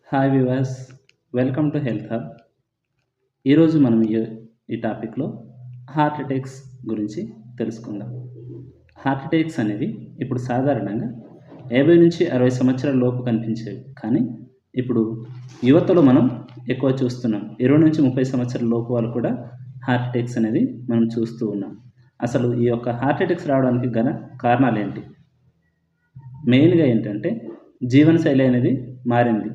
Hi viewers, welcome to health hub. ఈరోజు మనం ఈ టాపిక్లో హార్ట్ అటాక్స్ గురించి తెలుసుకుందాం. హార్ట్ అటాక్స్ అనేవి ఇప్పుడు సాధారణంగా 50 నుంచి 60 సంవత్సరాల లోపు కనిపించేవి, కానీ ఇప్పుడు యువతలో మనం ఎక్కువ చూస్తున్నాం. 20 నుంచి 30 సంవత్సరాల లోపు వాళ్ళు కూడా హార్ట్ అటాక్స్ అనేది మనం చూస్తూ ఉన్నాం. అసలు ఈ యొక్క హార్ట్ అటాక్స్ రావడానికి గల కారణాలు ఏంటి? మెయిన్గా ఏంటంటే జీవనశైలి అనేది మారింది.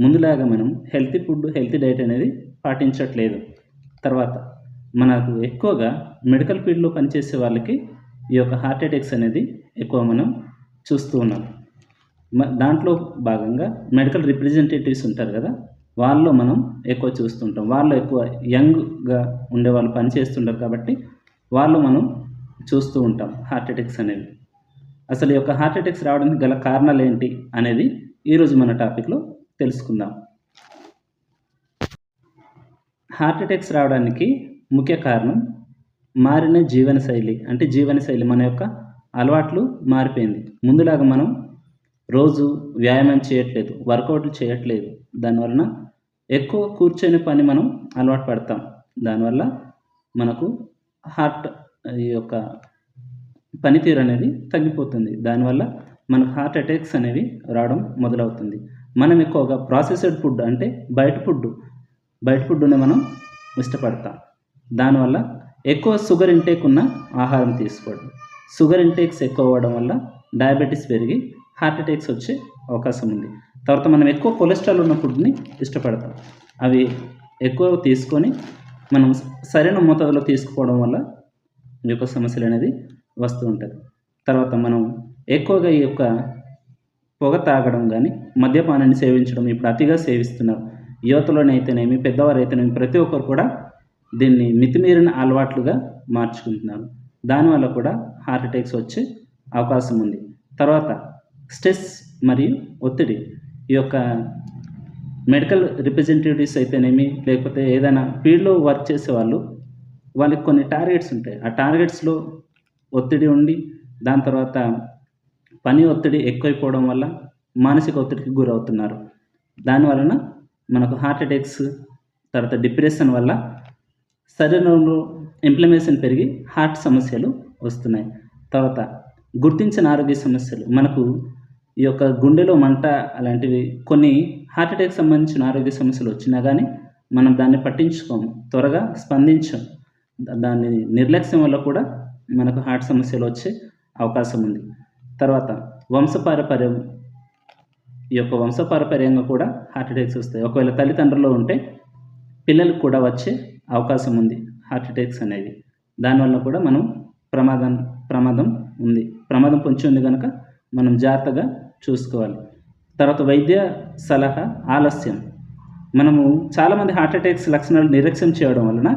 ముందులాగా మనం హెల్తీ ఫుడ్, హెల్తీ డైట్ అనేది పాటించట్లేదు. తర్వాత మనకు ఎక్కువగా మెడికల్ ఫీల్డ్లో పనిచేసే వాళ్ళకి ఈ యొక్క హార్ట్ అటాక్స్ అనేది ఎక్కువ మనం చూస్తూ ఉన్నాం. దాంట్లో భాగంగా మెడికల్ రిప్రజెంటేటివ్స్ ఉంటారు కదా, వాళ్ళలో మనం ఎక్కువ చూస్తుంటాం. వాళ్ళు ఎక్కువ యంగ్గా ఉండే వాళ్ళు పనిచేస్తుంటారు కాబట్టి వాళ్ళు మనం చూస్తూ ఉంటాం హార్ట్ అటాక్స్ అనేవి. అసలు ఈ యొక్క హార్ట్ అటాక్స్ రావడానికి గల కారణాలు ఏంటి అనేది ఈరోజు మన టాపిక్లో తెలుసుకుందాం. హార్ట్ అటాక్స్ రావడానికి ముఖ్య కారణం మారిన జీవనశైలి. అంటే జీవనశైలి మన యొక్క అలవాట్లు మారిపోయింది. ముందులాగా మనం రోజు వ్యాయామం చేయట్లేదు, వర్కౌట్లు చేయట్లేదు. దానివలన ఎక్కువ కూర్చొని పని మనం అలవాటు పడతాం. దానివల్ల మనకు హార్ట్ ఈ యొక్క పనితీరు అనేది తగ్గిపోతుంది. దానివల్ల మనకు హార్ట్ అటాక్స్ అనేవి రావడం మొదలవుతుంది. మనం ఎక్కువగా ప్రాసెస్డ్ ఫుడ్, అంటే బయట ఫుడ్ని మనం ఇష్టపడతాం. దానివల్ల ఎక్కువ షుగర్ ఇంటేక్ ఉన్న ఆహారం తీసుకోవడం, షుగర్ ఇంటేక్స్ ఎక్కువ అవ్వడం వల్ల డయాబెటీస్ పెరిగి హార్ట్ అటాక్స్ వచ్చే అవకాశం ఉంది. తర్వాత మనం ఎక్కువ కొలెస్ట్రాల్ ఉన్న ఫుడ్ని ఇష్టపడతాం. అవి ఎక్కువ తీసుకొని మనం సరైన మోతాదులో తీసుకుపోవడం వల్ల ఈ యొక్క సమస్యలు అనేది వస్తూ ఉంటుంది. తర్వాత మనం ఎక్కువగా ఈ యొక్క పొగ తాగడం కానీ, మద్యపానాన్ని సేవించడం ఇప్పుడు అతిగా సేవిస్తున్నారు. యువతలోనైతేనేమి, పెద్దవారైతేనేమి, ప్రతి ఒక్కరు కూడా దీన్ని మితిమీరిన అలవాట్లుగా మార్చుకుంటున్నారు. దానివల్ల కూడా హార్ట్ అటాక్స్ వచ్చే అవకాశం ఉంది. తర్వాత స్ట్రెస్ మరియు ఒత్తిడి. ఈ యొక్క మెడికల్ రిప్రజెంటేటివ్స్ అయితేనేమి, లేకపోతే ఏదైనా ఫీల్డ్లో వర్క్ చేసే వాళ్ళకి కొన్ని టార్గెట్స్ ఉంటాయి. ఆ టార్గెట్స్లో ఒత్తిడి ఉండి, దాని తర్వాత పని ఒత్తిడి ఎక్కువైపోవడం వల్ల మానసిక ఒత్తిడికి గురవుతున్నారు. దానివలన మనకు హార్ట్ అటాక్స్, తర్వాత డిప్రెషన్ వల్ల శరీరంలో ఇన్ఫ్లమేషన్ పెరిగి హార్ట్ సమస్యలు వస్తున్నాయి. తర్వాత గుర్తించిన ఆరోగ్య సమస్యలు, మనకు ఈ యొక్క గుండెలో మంట అలాంటివి కొన్ని హార్ట్ అటాక్ సంబంధించిన ఆరోగ్య సమస్యలు వచ్చినా కానీ మనం దాన్ని పట్టించుకోము, త్వరగా స్పందించం. దాని నిర్లక్ష్యం వల్ల కూడా మనకు హార్ట్ సమస్యలు వచ్చే అవకాశం ఉంది. తర్వాత వంశపారపర్యం, ఈ యొక్క వంశపారపర్యంగా కూడా హార్ట్ అటాక్స్ వస్తాయి. ఒకవేళ తల్లిదండ్రుల్లో ఉంటే పిల్లలకు కూడా వచ్చే అవకాశం ఉంది హార్ట్ అటాక్స్ అనేది. దానివల్ల కూడా మనం ప్రమాదం పొంచి ఉంది కనుక మనం జాగ్రత్తగా చూసుకోవాలి. తర్వాత వైద్య సలహా ఆలస్యం. మనము చాలామంది హార్ట్ అటాక్స్ లక్షణాలు నిర్లక్ష్యం చేయడం వలన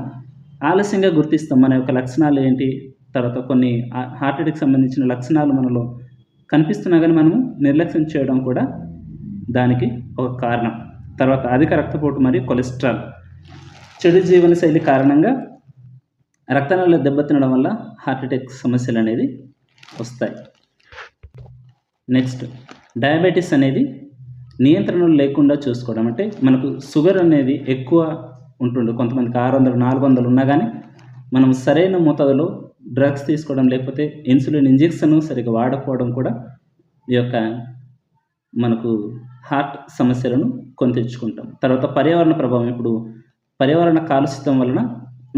ఆలస్యంగా గుర్తిస్తాం మన యొక్క లక్షణాలు ఏంటి. తర్వాత కొన్ని హార్ట్ అటాక్ సంబంధించిన లక్షణాలు మనలో కనిపిస్తున్నా కానీ మనము నిర్లక్ష్యం చేయడం కూడా దానికి ఒక కారణం. తర్వాత అధిక రక్తపోటు మరియు కొలెస్ట్రాల్. చెడు జీవనశైలి కారణంగా రక్తనాళాలు దెబ్బతినడం వల్ల హార్ట్ అటాక్ సమస్యలు అనేది వస్తాయి. నెక్స్ట్ డయాబెటీస్ అనేది నియంత్రణలు లేకుండా చూసుకోవడం. అంటే మనకు షుగర్ అనేది ఎక్కువ ఉంటుంది. కొంతమందికి 600, 400 ఉన్నా కానీ మనం సరైన మోతాదులో డ్రగ్స్ తీసుకోవడం, లేకపోతే ఇన్సులిన్ ఇంజెక్షన్ సరిగ్గా వాడకపోవడం కూడా ఈ యొక్క మనకు హార్ట్ సమస్యలను కొని తెచ్చుకుంటాం. తర్వాత పర్యావరణ ప్రభావం. ఇప్పుడు పర్యావరణ కాలుష్యం వలన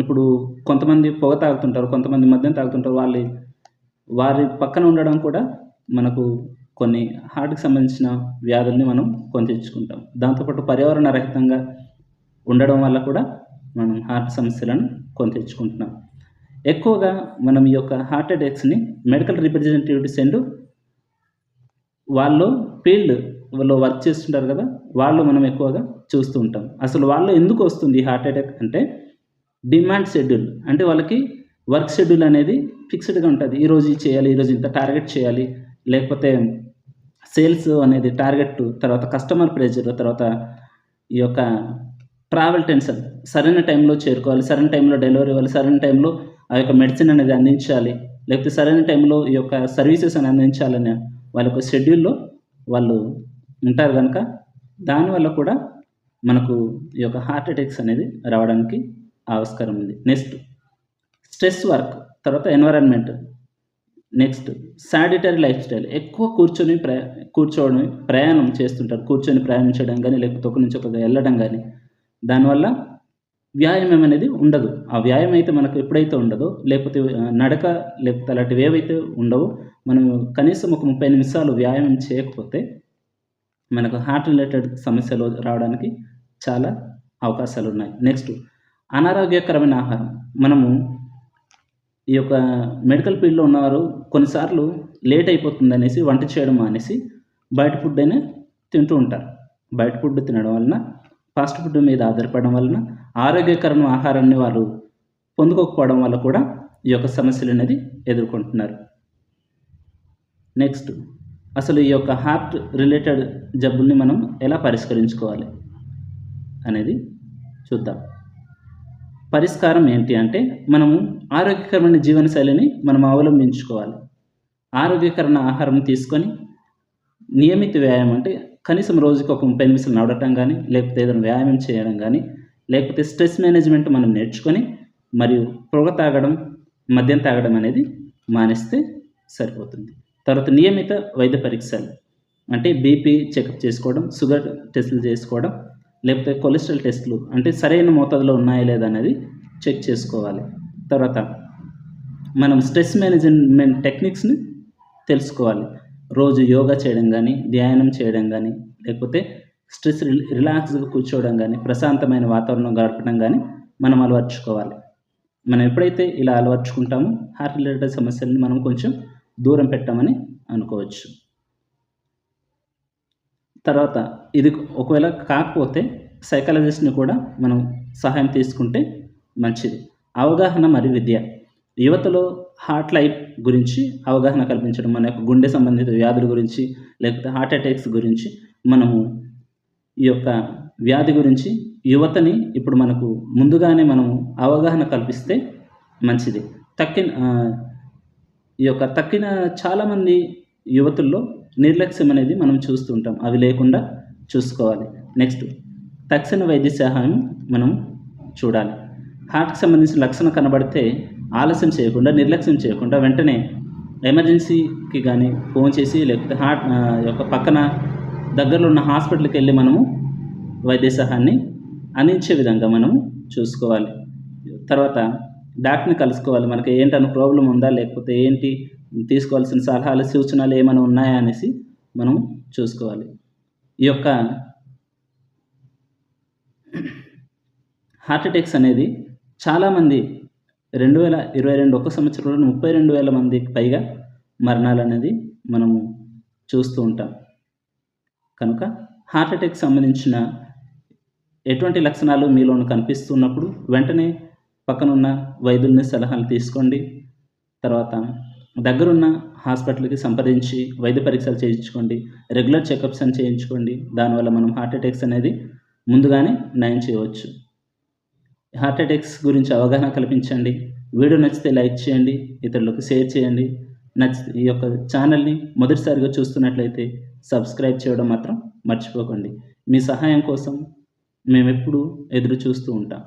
ఇప్పుడు కొంతమంది పొగ తాగుతుంటారు, కొంతమంది మద్యం తాగుతుంటారు. వారి పక్కన ఉండడం కూడా మనకు కొన్ని హార్ట్కి సంబంధించిన వ్యాధుల్ని మనం కొని తెచ్చుకుంటాం. దాంతోపాటు పర్యావరణ రహితంగా ఉండడం వల్ల కూడా మనం హార్ట్ సమస్యలను కొని తెచ్చుకుంటున్నాం. ఎక్కువగా మనం ఈ యొక్క హార్ట్ అటాక్స్ని మెడికల్ రిప్రజెంటేటివ్స్ అండ్ వాళ్ళు ఫీల్డ్లో వర్క్ చేస్తుంటారు కదా, వాళ్ళు మనం ఎక్కువగా చూస్తూ ఉంటాం. అసలు వాళ్ళు ఎందుకు వస్తుంది హార్ట్ అటాక్ అంటే డిమాండ్ షెడ్యూల్. అంటే వాళ్ళకి వర్క్ షెడ్యూల్ అనేది ఫిక్స్డ్గా ఉంటుంది. ఈరోజు ఇది చేయాలి, ఈరోజు ఇంత టార్గెట్ చేయాలి, లేకపోతే సేల్స్ అనేది టార్గెట్, తర్వాత కస్టమర్ ప్రెజర్, తర్వాత ఈ యొక్క ట్రావెల్ టెన్షన్, సరైన టైంలో చేరుకోవాలి, సరైన టైంలో డెలివరీ ఇవ్వాలి, సరైన టైంలో ఆ యొక్క మెడిసిన్ అనేది అందించాలి, లేకపోతే సరైన టైంలో ఈ యొక్క సర్వీసెస్ అని అందించాలని వాళ్ళ యొక్క షెడ్యూల్లో వాళ్ళు ఉంటారు కనుక దానివల్ల కూడా మనకు ఈ యొక్క హార్ట్ అటాక్స్ అనేది రావడానికి ఆస్కారం ఉంది. నెక్స్ట్ స్ట్రెస్ వర్క్, తర్వాత ఎన్విరాన్మెంట్, నెక్స్ట్ సాడిటరీ లైఫ్ స్టైల్. ఎక్కువ కూర్చోవడం, ప్రయాణం చేస్తుంటారు. కూర్చొని ప్రయాణించడం కానీ, లేకపోతే ఒక నుంచి ఒకరికి వెళ్ళడం కానీ, దానివల్ల వ్యాయామం అనేది ఉండదు. ఆ వ్యాయామం అయితే మనకు ఎప్పుడైతే ఉండదో, లేకపోతే నడక లేకపోతే అలాంటివి ఏవైతే ఉండవో, మనం కనీసం ఒక 30 నిమిషాలు వ్యాయామం చేయకపోతే మనకు హార్ట్ రిలేటెడ్ సమస్యలు రావడానికి చాలా అవకాశాలు ఉన్నాయి. నెక్స్ట్ అనారోగ్యకరమైన ఆహారం. మనము ఈ యొక్క మెడికల్ ఫీల్డ్‌లో ఉన్నవారు కొన్నిసార్లు లేట్ అయిపోతుందనేసి వంట చేయడం మానేసి బయట ఫుడ్ అయినా తింటూ ఉంటారు. బయట ఫుడ్ తినడం వలన, ఫాస్ట్ ఫుడ్ మీద ఆధారపడడం వలన ఆరోగ్యకరమైన ఆహారాన్ని వారు పొందుకోకపోవడం వల్ల కూడా ఈ యొక్క సమస్యలు అనేది ఎదుర్కొంటున్నారు. నెక్స్ట్ అసలు ఈ యొక్క హార్ట్ రిలేటెడ్ జబ్బుల్ని మనం ఎలా పరిష్కరించుకోవాలి అనేది చూద్దాం. పరిష్కారం ఏంటి అంటే, మనము ఆరోగ్యకరమైన జీవనశైలిని మనం అవలంబించుకోవాలి. ఆరోగ్యకరమైన ఆహారం తీసుకొని నియమిత వ్యాయామం, అంటే కనీసం రోజుకి ఒక 30 నిమిషాలు నడవటం కానీ, లేకపోతే ఏదైనా వ్యాయామం చేయడం కానీ, లేకపోతే స్ట్రెస్ మేనేజ్మెంట్ మనం నేర్చుకొని, మరియు పొగ తాగడం, మద్యం తాగడం అనేది మానేస్తే సరిపోతుంది. తర్వాత నియమిత వైద్య పరీక్షలు, అంటే బీపీ చెకప్ చేసుకోవడం, షుగర్ టెస్టులు చేసుకోవడం, లేకపోతే కొలెస్ట్రాల్ టెస్టులు, అంటే సరైన మోతాదులో ఉన్నాయా లేదా అనేది చెక్ చేసుకోవాలి. తర్వాత మనం స్ట్రెస్ మేనేజ్మెంట్ టెక్నిక్స్ని తెలుసుకోవాలి. రోజు యోగా చేయడం కానీ, ధ్యానం చేయడం కానీ, లేకపోతే స్ట్రెస్ రిలాక్స్గా కూర్చోవడం కానీ, ప్రశాంతమైన వాతావరణం గడపడం కానీ మనం అలవర్చుకోవాలి. మనం ఎప్పుడైతే ఇలా అలవర్చుకుంటామో హార్ట్ రిలేటెడ్ సమస్యలను మనం కొంచెం దూరం పెట్టామని అనుకోవచ్చు. తర్వాత ఇది ఒకవేళ కాకపోతే సైకాలజిస్ట్‌ని కూడా మనం సహాయం తీసుకుంటే మంచిది. అవగాహన మరియు విద్య. యువతలో హార్ట్ లైఫ్ గురించి అవగాహన కల్పించడం, మన యొక్క గుండె సంబంధిత వ్యాధుల గురించి, లేకపోతే హార్ట్ అటాక్స్ గురించి మనము ఈ యొక్క వ్యాధి గురించి యువతని ఇప్పుడు మనకు ముందుగానే మనము అవగాహన కల్పిస్తే మంచిది. తక్కిన చాలామంది యువతుల్లో నిర్లక్ష్యం అనేది మనం చూస్తూ ఉంటాం. అవి లేకుండా చూసుకోవాలి. నెక్స్ట్ తక్షణ వైద్య సహాయం మనం చూడాలి. హార్ట్‌కి సంబంధించిన లక్షణం కనబడితే ఆలస్యం చేయకుండా, నిర్లక్ష్యం చేయకుండా వెంటనే ఎమర్జెన్సీకి కానీ ఫోన్ చేసి, లేకపోతే హార్ట్ యొక్క పక్కన దగ్గరలో ఉన్న హాస్పిటల్‌కి వెళ్ళి మనము వైద్య సహాయాన్ని అందించే విధంగా మనము చూసుకోవాలి. తర్వాత డాక్టర్‌ని కలుసుకోవాలి. మనకి ఏంటన్న ప్రాబ్లం ఉందా, లేకపోతే ఏంటి, తీసుకోవాల్సిన సలహాలు, సూచనలు ఏమైనా ఉన్నాయా అనేసి మనం చూసుకోవాలి. ఈ యొక్క హార్ట్ అటాక్స్ అనేది చాలామంది 2022 ఒక సంవత్సరంలో 32,000 మందికి పైగా మరణాలు అనేది మనము చూస్తూ ఉంటాం. కనుక హార్ట్ అటాక్కి సంబంధించిన ఎటువంటి లక్షణాలు మీలోను కనిపిస్తున్నప్పుడు వెంటనే పక్కనున్న వైద్యుల్ని సలహాలు తీసుకోండి. తర్వాత దగ్గరున్న హాస్పిటల్‌కి సంప్రదించి వైద్య పరీక్షలు చేయించుకోండి. రెగ్యులర్ చెకప్స్ అని చేయించుకోండి. దానివల్ల మనం హార్ట్ అటాక్స్ అనేది ముందుగానే నయం చేయవచ్చు. హార్ట్ అటాక్స్ గురించి అవగాహన కల్పించండి. వీడియో నచ్చితే లైక్ చేయండి, ఇతరులకు షేర్ చేయండి. ఈ యొక్క ఛానల్‌ని మొదటిసారిగా చూస్తున్నట్లయితే సబ్స్క్రైబ్ చేయడం మాత్రం మర్చిపోకండి. మీ సహాయం కోసం మేమెప్పుడూ ఎదురు చూస్తూ ఉంటాం.